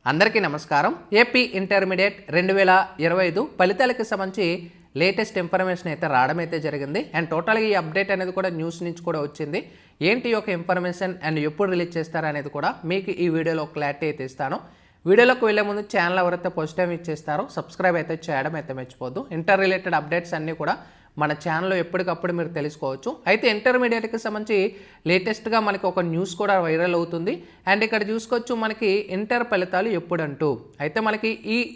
అందరికీ నమస్కారం. AP intermediate 2025 ఫలితాలకు సంబంధించి లేటెస్ట్ ఇన్ఫర్మేషన్ అయితే రావడం అయితే జరిగింది. అండ్ టోటల్గా ఈ అప్డేట్ అనేది కూడా న్యూస్ నుంచి కూడా వచ్చింది. ఏంటి యొక్క ఇన్ఫర్మేషన్ అండ్ ఎప్పుడు రిలీజ్ చేస్తారు అనేది కూడా మీకు ఈ వీడియోలో క్లారిటీ అయితే ఇస్తాను. వీడియోలోకి వెళ్ళే ముందు ఛానల్ ఎవరైతే ఫస్ట్ టైం ఇచ్చేస్తారో సబ్స్క్రైబ్ అయితే చేయడం అయితే మర్చిపోద్దు. ఇంటర్ రిలేటెడ్ అప్డేట్స్ అన్నీ కూడా మన ఛానల్లో ఎప్పటికప్పుడు మీరు తెలుసుకోవచ్చు. అయితే ఇంటర్మీడియట్కి సంబంధించి లేటెస్ట్గా మనకి ఒక న్యూస్ కూడా వైరల్ అవుతుంది. అండ్ ఇక్కడ చూసుకోవచ్చు మనకి ఇంటర్ ఫలితాలు ఎప్పుడంటూ. అయితే మనకి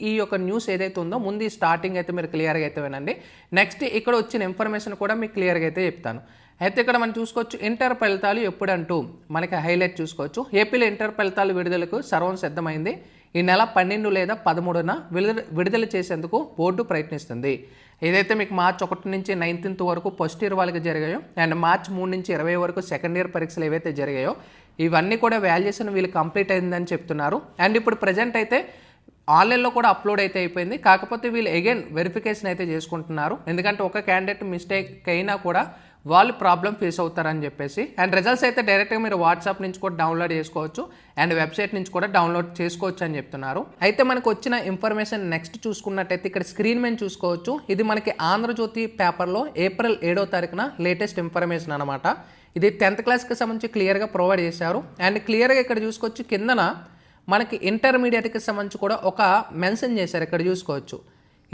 ఈ యొక్క న్యూస్ ఏదైతే ఉందో ముందు ఈ స్టార్టింగ్ అయితే మీరు క్లియర్గా అయితే వినండి. నెక్స్ట్ ఇక్కడ వచ్చిన ఇన్ఫర్మేషన్ కూడా మీకు క్లియర్గా అయితే చెప్తాను. అయితే ఇక్కడ మనం చూసుకోవచ్చు ఇంటర్ ఫలితాలు ఎప్పుడంటూ మనకి హైలైట్ చూసుకోవచ్చు. ఏపీలో ఇంటర్ ఫలితాలు విడుదలకు సర్వం సిద్ధమైంది. ఈ నెల 12 లేదా 13న విడుదల చేసేందుకు బోర్డు ప్రయత్నిస్తుంది. ఏదైతే మీకు మార్చ్ 1 నుంచి 19th వరకు ఫస్ట్ ఇయర్ వాళ్ళకి జరిగాయో అండ్ మార్చ్ 3 నుంచి 20 వరకు సెకండ్ ఇయర్ పరీక్షలు ఏవైతే జరిగాయో ఇవన్నీ కూడా వాల్యుయేషన్ వీళ్ళు కంప్లీట్ అయిందని చెప్తున్నారు. అండ్ ఇప్పుడు ప్రజెంట్ అయితే ఆన్లైన్లో కూడా అప్లోడ్ అయితే అయిపోయింది. కాకపోతే వీళ్ళు అగైన్ వెరిఫికేషన్ అయితే చేసుకుంటున్నారు. ఎందుకంటే ఒక క్యాండిడేట్ మిస్టేక్ అయినా కూడా వాళ్ళు ప్రాబ్లం ఫేస్ అవుతారని చెప్పేసి. అండ్ రిజల్ట్స్ అయితే డైరెక్ట్గా మీరు వాట్సాప్ నుంచి కూడా డౌన్లోడ్ చేసుకోవచ్చు అండ్ వెబ్సైట్ నుంచి కూడా డౌన్లోడ్ చేసుకోవచ్చు అని చెప్తున్నారు. అయితే మనకు వచ్చిన ఇన్ఫర్మేషన్ నెక్స్ట్ చూసుకున్నట్టయితే ఇక్కడ స్క్రీన్ మీద చూసుకోవచ్చు. ఇది మనకి ఆంధ్రజ్యోతి పేపర్లో ఏప్రిల్ 7వ తారీఖున లేటెస్ట్ ఇన్ఫర్మేషన్ అనమాట. ఇది 10th క్లాస్కి సంబంధించి క్లియర్గా ప్రొవైడ్ చేశారు. అండ్ క్లియర్గా ఇక్కడ చూసుకోవచ్చు కిందన మనకి ఇంటర్మీడియట్కి సంబంధించి కూడా ఒక మెన్షన్ చేశారు. ఇక్కడ చూసుకోవచ్చు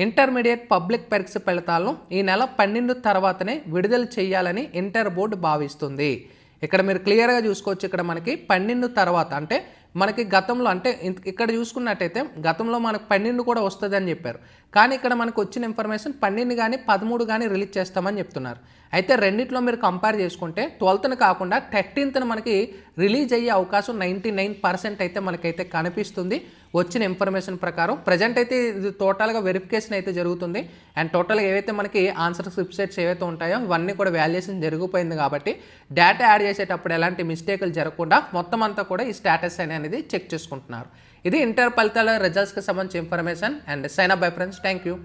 ఇంటర్మీడియట్ పబ్లిక్ పరీక్ష ఫలితాలను ఈ నెల 12 తర్వాతనే విడుదల చేయాలని ఇంటర్ బోర్డు భావిస్తుంది. ఇక్కడ మీరు క్లియర్గా చూసుకోవచ్చు. ఇక్కడ మనకి 12 తర్వాత అంటే మనకి గతంలో అంటే ఇక్కడ చూసుకున్నట్టయితే గతంలో మనకు 12 కూడా వస్తుంది అని చెప్పారు. కానీ ఇక్కడ మనకు వచ్చిన ఇన్ఫర్మేషన్ 12 కానీ 13 కానీ రిలీజ్ చేస్తామని చెప్తున్నారు. అయితే రెండిట్లో మీరు కంపేర్ చేసుకుంటే 12th కాకుండా 13th మనకి రిలీజ్ అయ్యే అవకాశం 99% అయితే మనకైతే కనిపిస్తుంది వచ్చిన ఇన్ఫర్మేషన్ ప్రకారం. ప్రజెంట్ అయితే ఇది టోటల్గా వెరిఫికేషన్ అయితే జరుగుతుంది. అండ్ టోటల్గా ఏవైతే మనకి ఆన్సర్ వెబ్సైట్స్ ఏవైతే ఉంటాయో ఇవన్నీ కూడా వాల్యుయేషన్ జరిగిపోయింది కాబట్టి డేటా యాడ్ చేసేటప్పుడు ఎలాంటి మిస్టేకులు జరగకుండా మొత్తం అంతా కూడా ఈ స్టేటస్ అనేది చెక్ చేసుకుంటున్నారు. ఇది ఇంటర్ ఫలితాల రిజల్ట్స్కి సంబంధించిన information. And sign up bye friends. Thank you.